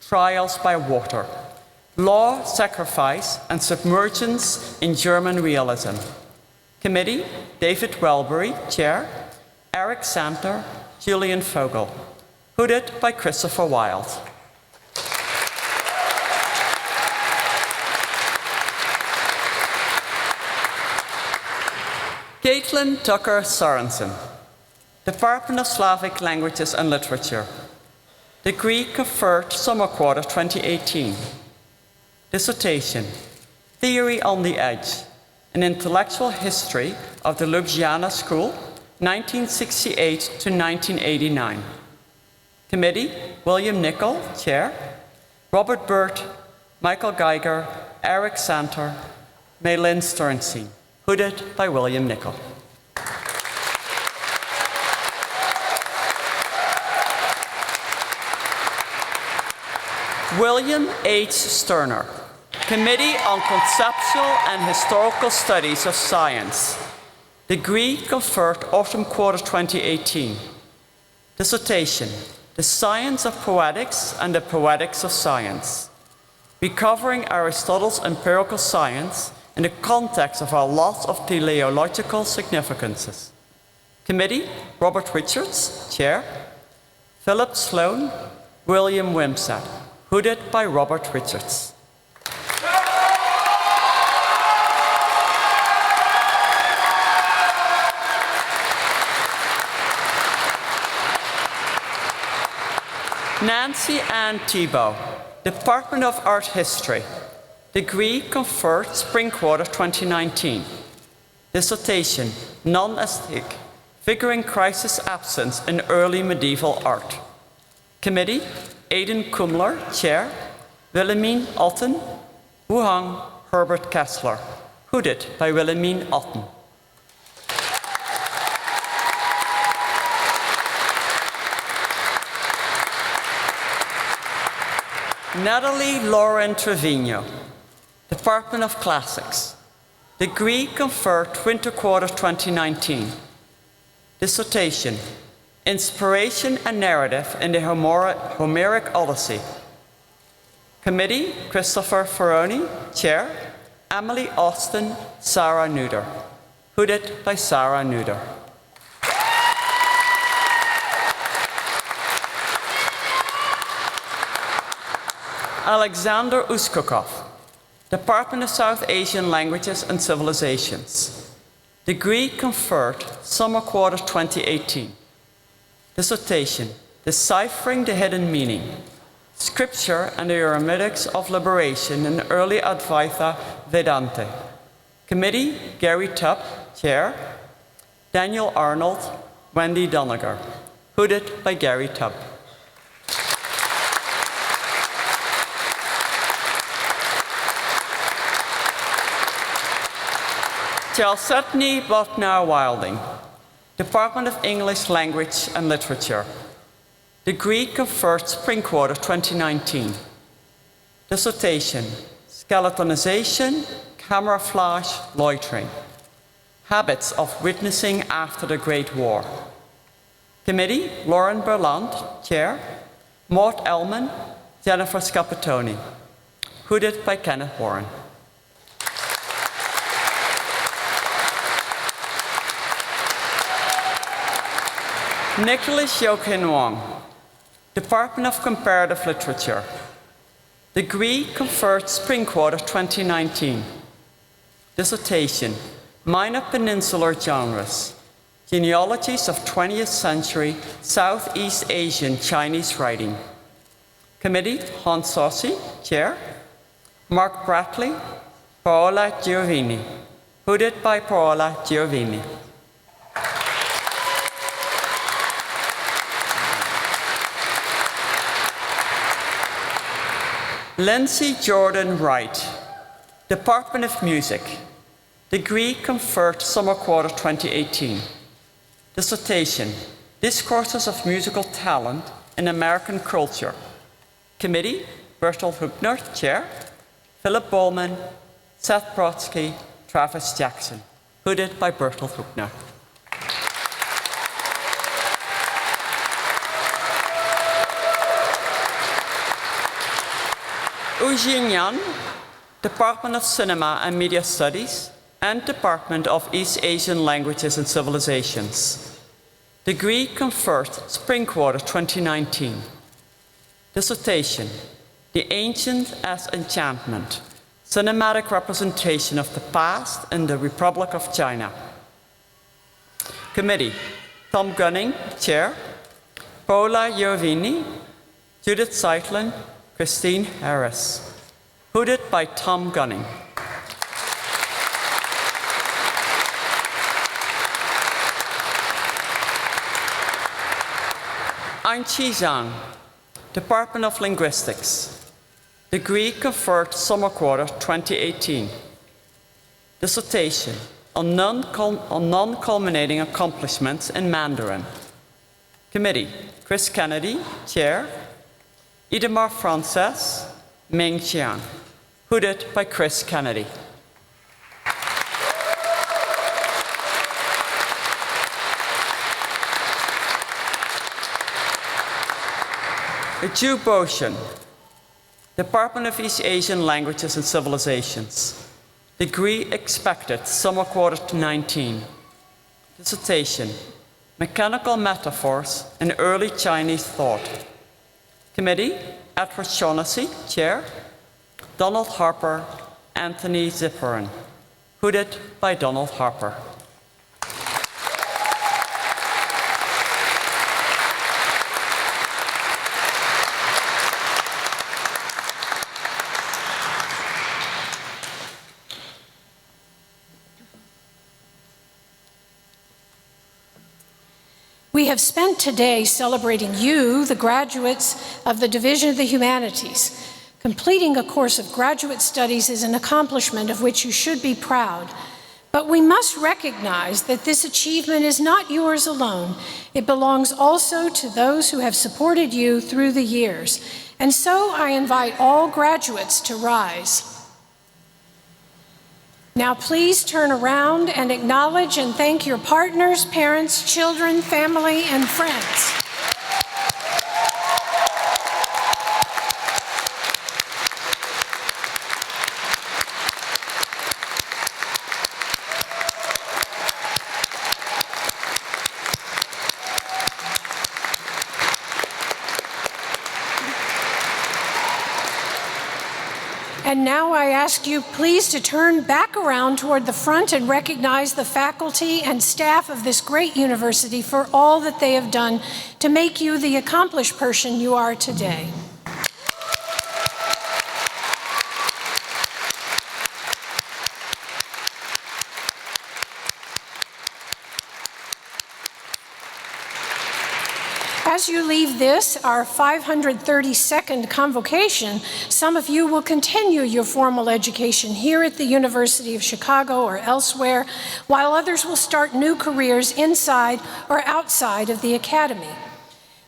Trials by Water. Law, Sacrifice, and Submergence in German Realism. Committee, David Welbury, Chair, Eric Sandner, Julian Vogel. Hooded by Christopher Wilde. Caitlin Tucker Sorensen, Department of Slavic Languages and Literature. Degree conferred summer quarter 2018. Dissertation, Theory on the Edge, an intellectual history of the Ljubljana School, 1968 to 1989. Committee, William Nicol, Chair, Robert Burt, Michael Geiger, Eric Santer, Maylin Sternstein. Hooded by William Nicol. William H. Sterner, Committee on Conceptual and Historical Studies of Science. Degree conferred autumn quarter 2018. Dissertation, The Science of Poetics and the Poetics of Science. Recovering Aristotle's empirical science in the context of our loss of teleological significances. Committee, Robert Richards, Chair. Philip Sloan, William Wimsatt. Hooded by Robert Richards. Nancy Ann Thibault, Department of Art History. Degree conferred spring quarter 2019. Dissertation, Non-aesthetic, Figuring Crisis Absence in Early Medieval Art. Committee, Aidan Kumler, Chair, Wilhelmine Otten, Wuhang, Herbert Kessler. Hooded by Wilhelmine Otten. Natalie Lauren Trevino, Department of Classics. Degree conferred winter quarter 2019. Dissertation, Inspiration and Narrative in the Homeric Odyssey. Committee, Christopher Ferroni, Chair, Emily Austin, Sarah Nuder. Hooded by Sarah Nuder. Alexander Uskokov, Department of South Asian Languages and Civilizations. Degree conferred, summer quarter 2018. Dissertation, Deciphering the Hidden Meaning. Scripture and the Hermeneutics of Liberation in Early Advaita Vedanta. Committee, Gary Tubb, Chair. Daniel Arnold, Wendy Doniger. Hooded by Gary Tubb. Chalsetny Botnar Wilding, Department of English Language and Literature. Degree conferred spring quarter 2019. Dissertation, Skeletonization, Camouflage, Loitering. Habits of Witnessing After the Great War. Committee, Lauren Berland, Chair. Maud Ellman, Jennifer Scapatoni, hooded by Kenneth Warren. Nicholas Yokin Wong, Department of Comparative Literature. Degree conferred Spring Quarter 2019. Dissertation, Minor Peninsular Genres, Genealogies of 20th Century Southeast Asian Chinese Writing. Committee, Hans Sossi, Chair. Mark Bradley, Paola Giovini, hooded by Paola Giovini. Lindsay Jordan Wright, Department of Music. Degree conferred Summer Quarter 2018. Dissertation, Discourses of Musical Talent in American Culture. Committee, Bertolt Huebner, Chair. Philip Bowman, Seth Brodsky, Travis Jackson, hooded by Bertolt Huebner. Ujin Yan, Department of Cinema and Media Studies, and Department of East Asian Languages and Civilizations. Degree conferred Spring Quarter 2019. Dissertation, The Ancient as Enchantment, Cinematic Representation of the Past in the Republic of China. Committee, Tom Gunning, Chair. Paola Giovini, Judith Zeitlin, Christine Harris, hooded by Tom Gunning. Anqi Zhang, Department of Linguistics. Degree conferred Summer Quarter 2018. Dissertation on non-culminating accomplishments in Mandarin. Committee, Chris Kennedy, Chair. Idemar Frances, Ming Qiang, hooded by Chris Kennedy. Ju Boshan, Department of East Asian Languages and Civilizations. Degree expected, Summer Quarter 19. Dissertation, Mechanical Metaphors in Early Chinese Thought. Committee, Edward Shaughnessy, Chair. Donald Harper, Anthony Zipperin, hooded by Donald Harper. We have spent today celebrating you, the graduates of the Division of the Humanities. Completing a course of graduate studies is an accomplishment of which you should be proud. But we must recognize that this achievement is not yours alone. It belongs also to those who have supported you through the years. And so I invite all graduates to rise. Now please turn around and acknowledge and thank your partners, parents, children, family, and friends. And now I ask you please to turn back around toward the front and recognize the faculty and staff of this great university for all that they have done to make you the accomplished person you are today. As you leave this, our 532nd Convocation, some of you will continue your formal education here at the University of Chicago or elsewhere, while others will start new careers inside or outside of the Academy.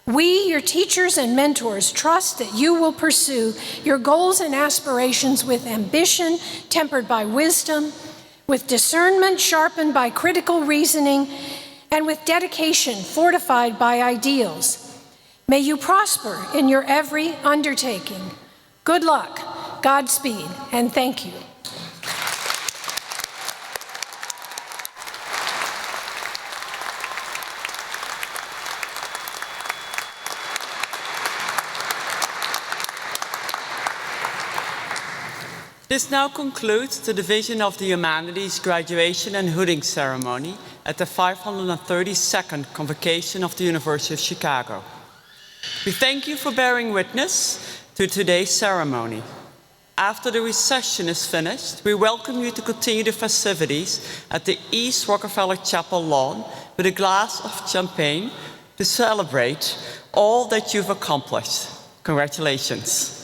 We, your teachers and mentors, trust that you will pursue your goals and aspirations with ambition tempered by wisdom, with discernment sharpened by critical reasoning, and with dedication fortified by ideals. May you prosper in your every undertaking. Good luck, Godspeed, and thank you. This now concludes the Division of the Humanities graduation and hooding ceremony at the 532nd Convocation of the University of Chicago. We thank you for bearing witness to today's ceremony. After the recession is finished, we welcome you to continue the festivities at the East Rockefeller Chapel lawn with a glass of champagne to celebrate all that you've accomplished. Congratulations.